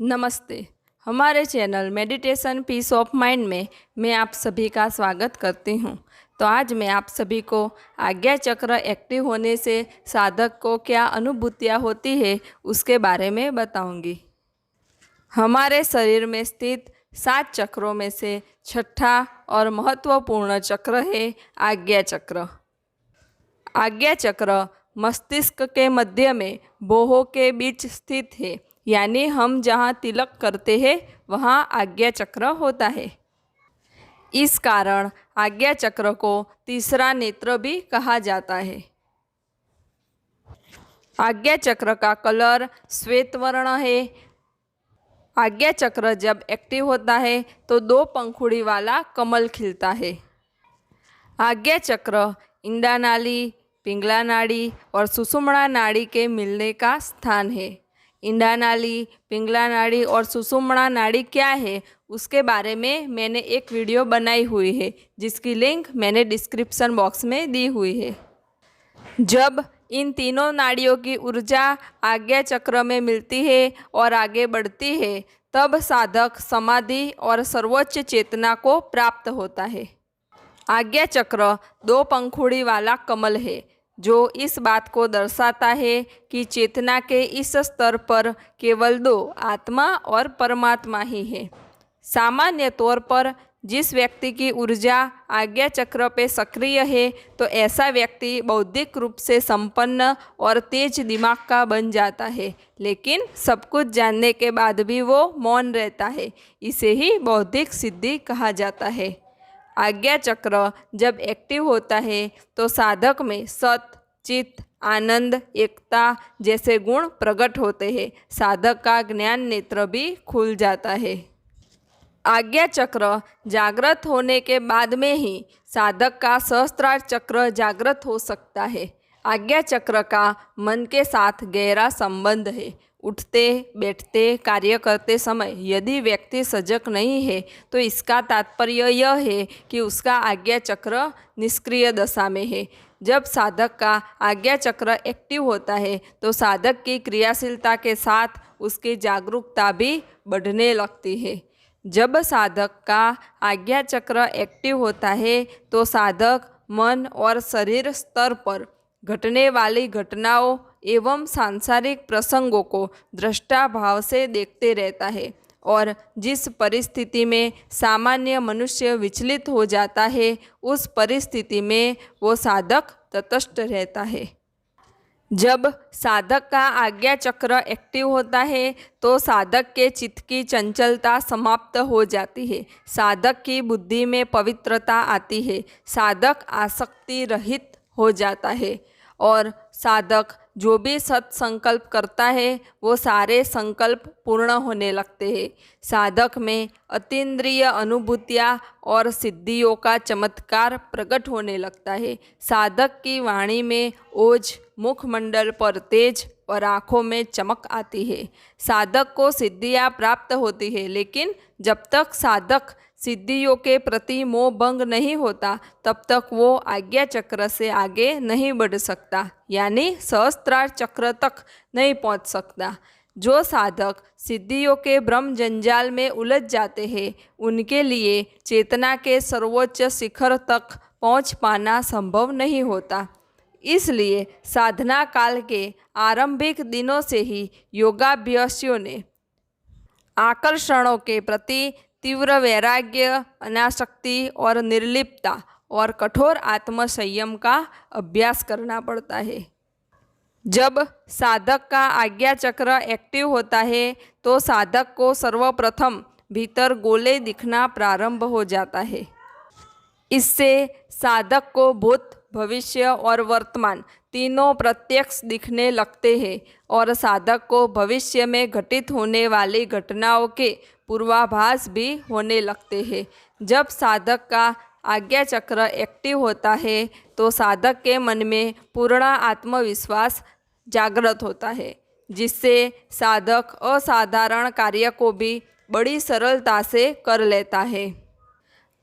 नमस्ते। हमारे channel meditation peace of mind में मैं आप सभी का स्वागत करती हूँ। तो आज मैं आप सभी को आज्ञा चक्र एक्टिव होने से साधक को क्या अनुभूतियाँ होती है उसके बारे में बताऊंगी। हमारे शरीर में स्थित 7 चक्रों में से छठा और महत्वपूर्ण चक्र है आज्ञा चक्र। आज्ञा चक्र मस्तिष्क के मध्य में भौहों के बीच स्थित है, यानी हम जहाँ तिलक करते हैं वहाँ आज्ञा चक्र होता है। इस कारण आज्ञा चक्र को तीसरा नेत्र भी कहा जाता है। आज्ञा चक्र का कलर श्वेत वर्ण है। आज्ञा चक्र जब एक्टिव होता है तो 2 पंखुड़ी वाला कमल खिलता है। आज्ञा चक्र इंडा नाड़ी, पिंगला नाड़ी और सुषुम्ना नाड़ी के मिलने का स्थान है। इंडा नाड़ी, पिंगला नाड़ी और सुषुम्ना नाड़ी क्या है उसके बारे में मैंने एक वीडियो बनाई हुई है, जिसकी लिंक मैंने डिस्क्रिप्शन बॉक्स में दी हुई है। जब इन तीनों नाड़ियों की ऊर्जा आज्ञा चक्र में मिलती है और आगे बढ़ती है, तब साधक समाधि और सर्वोच्च चेतना को प्राप्त होता है। आज्ञा चक्र 2 पंखुड़ी वाला कमल है, जो इस बात को दर्शाता है कि चेतना के इस स्तर पर केवल 2 आत्मा और परमात्मा ही है। सामान्य तौर पर जिस व्यक्ति की ऊर्जा आज्ञा चक्र पे सक्रिय है, तो ऐसा व्यक्ति बौद्धिक रूप से संपन्न और तेज दिमाग का बन जाता है, लेकिन सब कुछ जानने के बाद भी वो मौन रहता है। इसे ही बौद्धिक सिद्धि कहा जाता है। आज्ञा चक्र जब एक्टिव होता है तो साधक में सत, चित, आनंद, एकता जैसे गुण प्रकट होते हैं। साधक का ज्ञान नेत्र भी खुल जाता है। आज्ञा चक्र जागृत होने के बाद में ही साधक का सहस्त्रार चक्र जागृत हो सकता है। आज्ञा चक्र का मन के साथ गहरा संबंध है। उठते बैठते कार्य करते समय यदि व्यक्ति सजग नहीं है, तो इसका तात्पर्य यह है कि उसका आज्ञा चक्र निष्क्रिय दशा में है। जब साधक का आज्ञा चक्र एक्टिव होता है तो साधक की क्रियाशीलता के साथ उसकी जागरूकता भी बढ़ने लगती है। जब साधक का आज्ञा चक्र एक्टिव होता है तो साधक मन और शरीर स्तर पर घटने वाली घटनाओं एवं सांसारिक प्रसंगों को दृष्टा भाव से देखते रहता है, और जिस परिस्थिति में सामान्य मनुष्य विचलित हो जाता है, उस परिस्थिति में वो साधक तटस्थ रहता है। जब साधक का आज्ञा चक्र एक्टिव होता है तो साधक के चित्त की चंचलता समाप्त हो जाती है। साधक की बुद्धि में पवित्रता आती है। साधक आसक्ति रहित हो जाता है और साधक जो भी सत्संकल्प करता है वो सारे संकल्प पूर्ण होने लगते हैं। साधक में अतीन्द्रिय अनुभूतियाँ और सिद्धियों का चमत्कार प्रकट होने लगता है। साधक की वाणी में ओज, मुखमंडल पर तेज और आँखों में चमक आती है। साधक को सिद्धियाँ प्राप्त होती है, लेकिन जब तक साधक सिद्धियों के प्रति मोह भंग नहीं होता, तब तक वो आज्ञा चक्र से आगे नहीं बढ़ सकता, यानी सहस्त्रार चक्र तक नहीं पहुंच सकता। जो साधक सिद्धियों के भ्रम जंजाल में उलझ जाते हैं, उनके लिए चेतना के सर्वोच्च शिखर तक पहुंच पाना संभव नहीं होता। इसलिए साधना काल के आरंभिक दिनों से ही योगाभ्यासियों ने आकर्षणों के प्रति तीव्र वैराग्य, अनासक्ति और निर्लिप्तता और कठोर आत्मसंयम का अभ्यास करना पड़ता है। जब साधक का आज्ञा चक्र एक्टिव होता है तो साधक को सर्वप्रथम भीतर गोले दिखना प्रारंभ हो जाता है। इससे साधक को भूत, भविष्य और वर्तमान तीनों प्रत्यक्ष दिखने लगते हैं, और साधक को भविष्य में घटित होने वाली घटनाओं के पूर्वाभास भी होने लगते हैं। जब साधक का आज्ञा चक्र एक्टिव होता है तो साधक के मन में पूर्ण आत्मविश्वास जागृत होता है, जिससे साधक असाधारण कार्य को भी बड़ी सरलता से कर लेता है।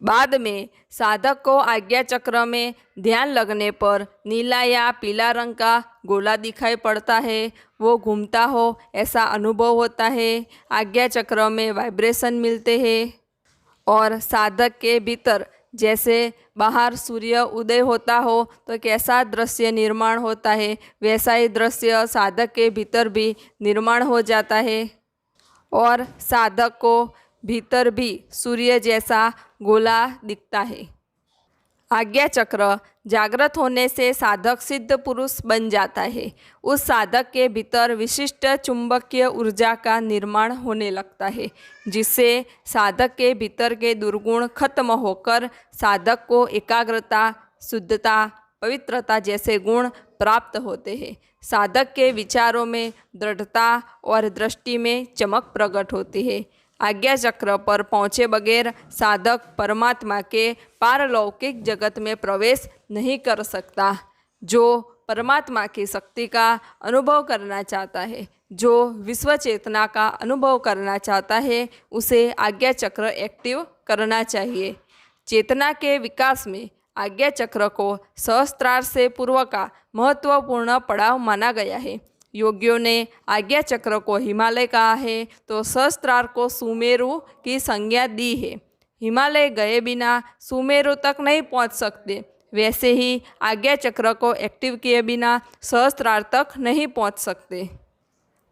बाद में साधक को आज्ञा चक्र में ध्यान लगने पर नीला या पीला रंग का गोला दिखाई पड़ता है, वो घूमता हो ऐसा अनुभव होता है। आज्ञा चक्र में वाइब्रेशन मिलते हैं और साधक के भीतर जैसे बाहर सूर्य उदय होता हो तो कैसा दृश्य निर्माण होता है, वैसा ही दृश्य साधक के भीतर भी निर्माण हो जाता है और साधक को भीतर भी सूर्य जैसा गोला दिखता है। आज्ञा चक्र जागृत होने से साधक सिद्ध पुरुष बन जाता है। उस साधक के भीतर विशिष्ट चुंबकीय ऊर्जा का निर्माण होने लगता है, जिससे साधक के भीतर के दुर्गुण खत्म होकर साधक को एकाग्रता, शुद्धता, पवित्रता जैसे गुण प्राप्त होते हैं। साधक के विचारों में दृढ़ता और दृष्टि में चमक प्रकट होती है। आज्ञा चक्र पर पहुँचे बगैर साधक परमात्मा के पारलौकिक जगत में प्रवेश नहीं कर सकता। जो परमात्मा की शक्ति का अनुभव करना चाहता है, जो विश्व चेतना का अनुभव करना चाहता है, उसे आज्ञा चक्र एक्टिव करना चाहिए। चेतना के विकास में आज्ञा चक्र को सहस्त्रार से पूर्व का महत्वपूर्ण पड़ाव माना गया है। योगियों ने आज्ञा चक्र को हिमालय कहा है तो सहस्त्रार को सुमेरु की संज्ञा दी है। हिमालय गए बिना सुमेरु तक नहीं पहुंच सकते, वैसे ही आज्ञा चक्र को एक्टिव किए बिना सहस्त्रार तक नहीं पहुंच सकते।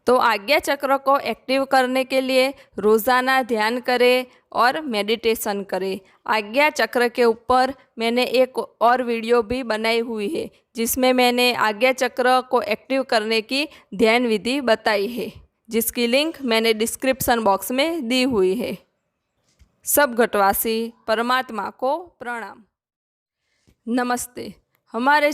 तो आज्ञा चक्र को एक्टिव करने के लिए रोज़ाना ध्यान करें और मेडिटेशन करें। आज्ञा चक्र के ऊपर मैंने एक और वीडियो भी बनाई हुई है, जिसमें मैंने आज्ञा चक्र को एक्टिव करने की ध्यान विधि बताई है, जिसकी लिंक मैंने डिस्क्रिप्शन बॉक्स में दी हुई है। सब घटवासी परमात्मा को प्रणाम। नमस्ते। हमारे